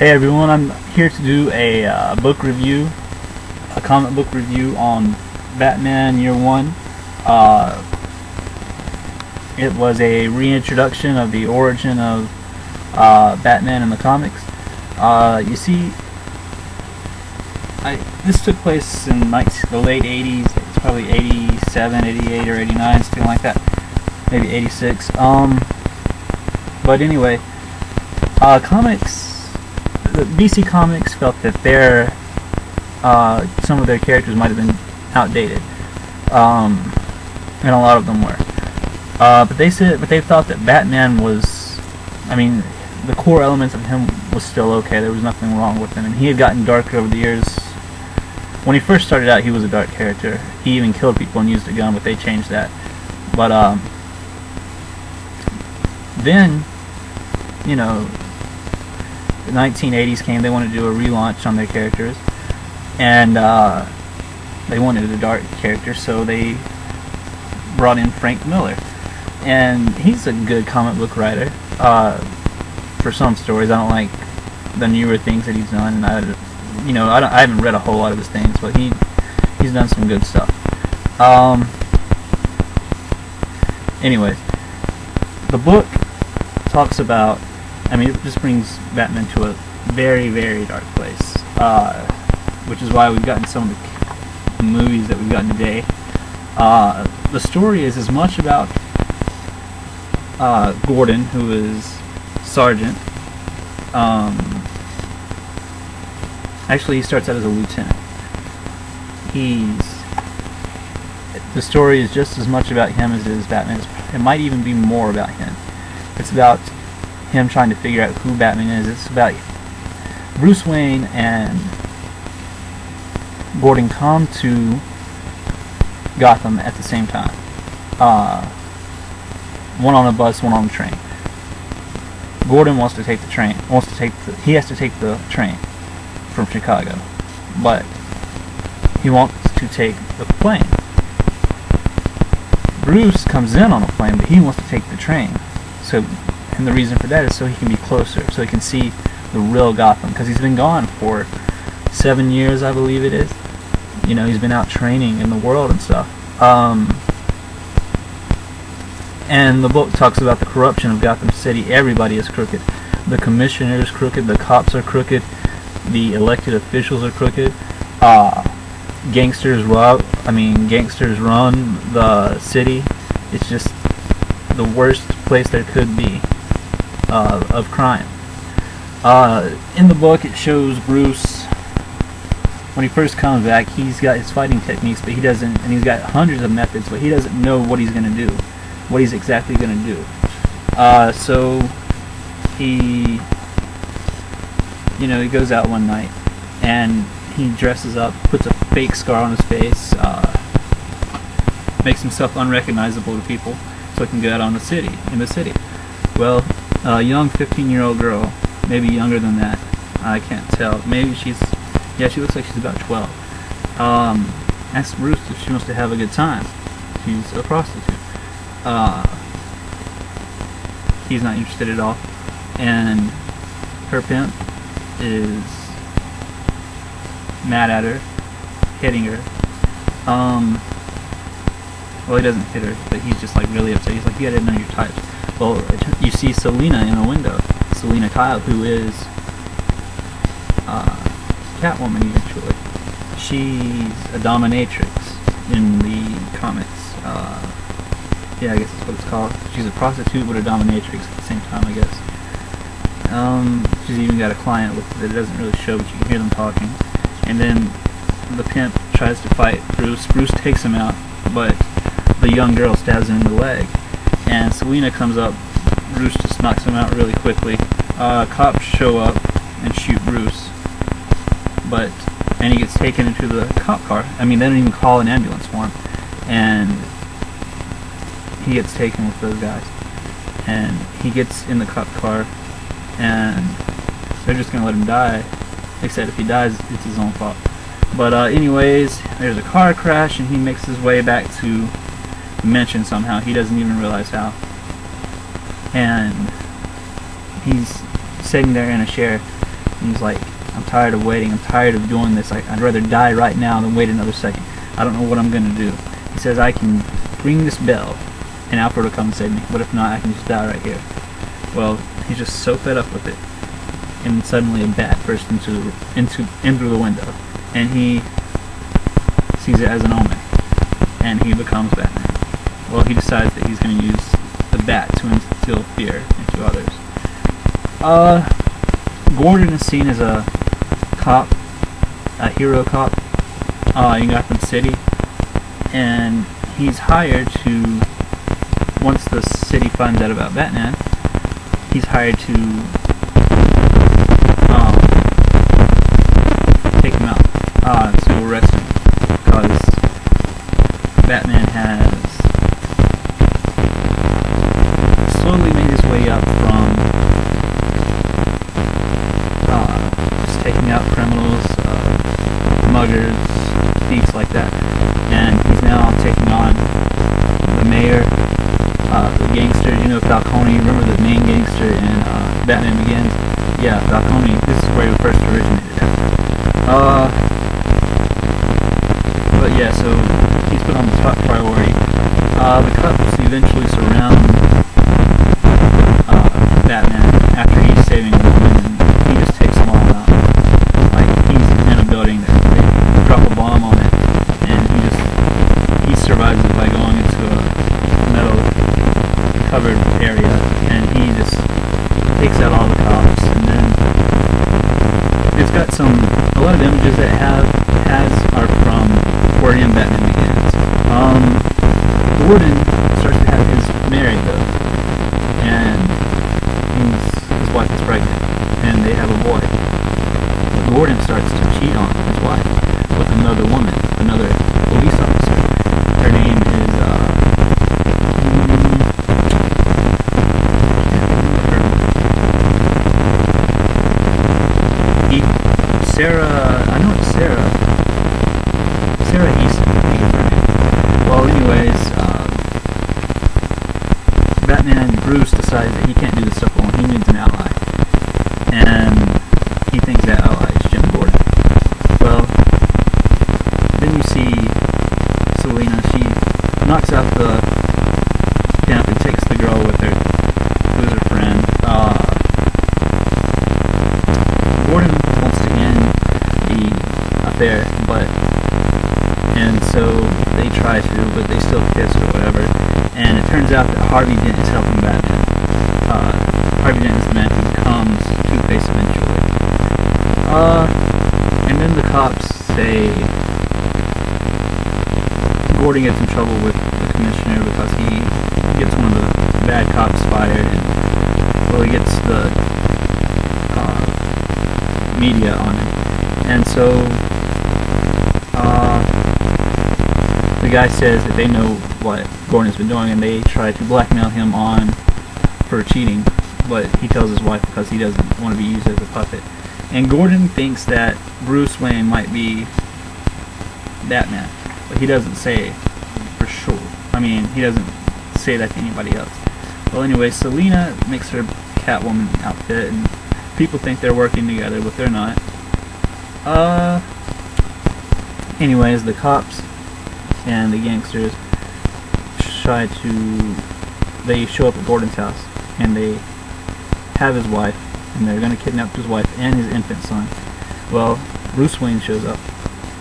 Hey everyone, I'm here to do a book review, a comic book review on Batman Year One. It was a reintroduction of the origin of Batman in the comics. You see, this took place in the late 80s. It's probably 87, 88, or 89, something like that. Maybe 86. But anyway, the DC Comics felt that some of their characters might have been outdated, and a lot of them were. But they thought that Batman was, the core elements of him was still okay. There was nothing wrong with him, and he had gotten darker over the years. When he first started out, he was a dark character. He even killed people and used a gun, but they changed that. But then, the 1980s came. They wanted to do a relaunch on their characters, and they wanted a dark character, so they brought in Frank Miller, and he's a good comic book writer. For some stories, I don't like the newer things that he's done, and I haven't read a whole lot of his things, but he's done some good stuff. Anyways, the book talks about, it just brings Batman to a very, very dark place, which is why we've gotten some of the movies that we've gotten today. The story is as much about Gordon, who is Sergeant. Actually, he starts out as a lieutenant. The story is just as much about him as it is Batman. It might even be more about him. It's about him trying to figure out who Batman is. It's about Bruce Wayne and Gordon come to Gotham at the same time. One on a bus, one on a train. Gordon wants to take the train. He has to take the train from Chicago, but he wants to take the plane. Bruce comes in on a plane, but he wants to take the train. And the reason for that is so he can be closer, so he can see the real Gotham, because he's been gone for 7 years, I believe it is. He's been out training in the world and stuff. And the book talks about the corruption of Gotham City. Everybody is crooked. The commissioner is crooked, the cops are crooked, the elected officials are crooked. Gangsters run the city. It's just the worst place there could be of crime. In the book, it shows Bruce, when he first comes back, he's got his fighting techniques, but he's got hundreds of methods, but he doesn't know what he's going to do, what he's exactly going to do. So he goes out one night, and he dresses up, puts a fake scar on his face, makes himself unrecognizable to people, so he can go out in the city. Well, a young 15-year-old girl, maybe younger than that, I can't tell. Maybe she looks like she's about 12. Asks Bruce if she wants to have a good time. She's a prostitute. He's not interested at all, and her pimp is mad at her, hitting her. Well, he doesn't hit her, but he's just really upset. He's like, "You gotta know your types." Well, you see Selina in a window. Selina Kyle, who is Catwoman eventually. She's a dominatrix in the comics. I guess that's what it's called. She's a prostitute but a dominatrix at the same time, I guess. She's even got a client that it doesn't really show, but you can hear them talking. And then the pimp tries to fight Bruce. Bruce takes him out, but the young girl stabs him in the leg. And Selina comes up. Bruce just knocks him out really quickly. Cops show up and shoot Bruce, and he gets taken into the cop car. They don't even call an ambulance for him, and he gets taken with those guys. And he gets in the cop car, and they're just gonna let him die. Except if he dies, it's his own fault. But anyways, there's a car crash, and he makes his way back to Mansion somehow. He doesn't even realize how. And he's sitting there in a chair, And he's like, I'm tired of waiting. I'm tired of doing this. I'd rather die right now than wait another second. I don't know what I'm gonna do. He says, I can ring this bell and Alfred will come and save me. But if not, I can just die right here. Well, he's just so fed up with it. And suddenly a bat bursts into the window. And he sees it as an omen. And he becomes Batman. Well, he decides that he's going to use the bat to instill fear into others. Gordon is seen as a cop, a hero cop, in Gotham City. And he's hired to, once the city finds out about Batman, he's hired to take him out, to arrest him, because Batman has slowly made his way up from just taking out criminals, muggers, thieves like that, and he's now taking on the mayor, the gangster, Falcone. Remember the main gangster in Batman Begins? Yeah, Falcone. This is where he first originated at. But yeah, so he's put on the top priority. The cops eventually surround Batman after he's saving a woman, and he just takes them all out. Like, he's in a building, they drop a bomb on it, and he survives it by going into a metal covered area, and he just takes out all the cops. And then it's got a lot of images that it has are from where in Batman Begins. Gordon starts to have his married though, and his wife is pregnant, and they have a boy. Gordon starts to cheat on his wife with another woman, another police officer. Her name is Sarah, I know it's Sarah Easton, I think is her name. Well, anyways, Batman Bruce decides that he can't do this stuff alone. He needs an ally, and he thinks that ally is Jim Gordon. Well, then you see Selina. She knocks out the pimp and takes the girl with her, who is her friend. Gordon wants to end the affair, and so they try to, but they still kiss or whatever. And it turns out that Harvey Dent is helping Batman. Harvey Dent is the man who becomes Two-Face eventually. And then the cops say Gordon gets in trouble with the commissioner because he gets one of the bad cops fired, and well, he gets the media on him, and so the guy says that they know what Gordon's been doing, and they try to blackmail him for cheating, but he tells his wife because he doesn't want to be used as a puppet. And Gordon thinks that Bruce Wayne might be Batman, but he doesn't say for sure. I mean, he doesn't say that to anybody else. Well, anyway, Selina makes her Catwoman outfit, and people think they're working together, but they're not. Anyways, the cops and the gangsters they show up at Gordon's house, and they have his wife, and they're going to kidnap his wife and his infant son. Well, Bruce Wayne shows up.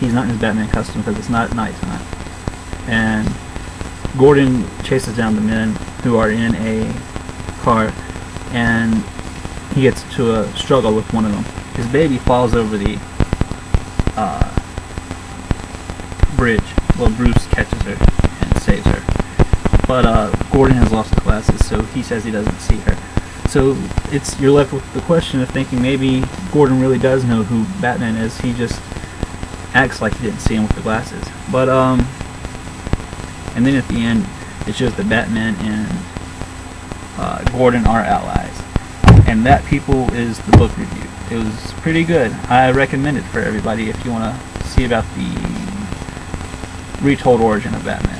He's not in his Batman costume because it's not nighttime. And Gordon chases down the men who are in a car, and he gets to a struggle with one of them. His baby falls over the bridge. Well, Bruce catches her and saves her. But Gordon has lost the glasses, so he says he doesn't see her. So you're left with the question of thinking maybe Gordon really does know who Batman is. He just acts like he didn't see him with the glasses. But and then at the end, it shows that Batman and Gordon are allies. And that, people, is the book review. It was pretty good. I recommend it for everybody if you want to see about the retold origin of Batman.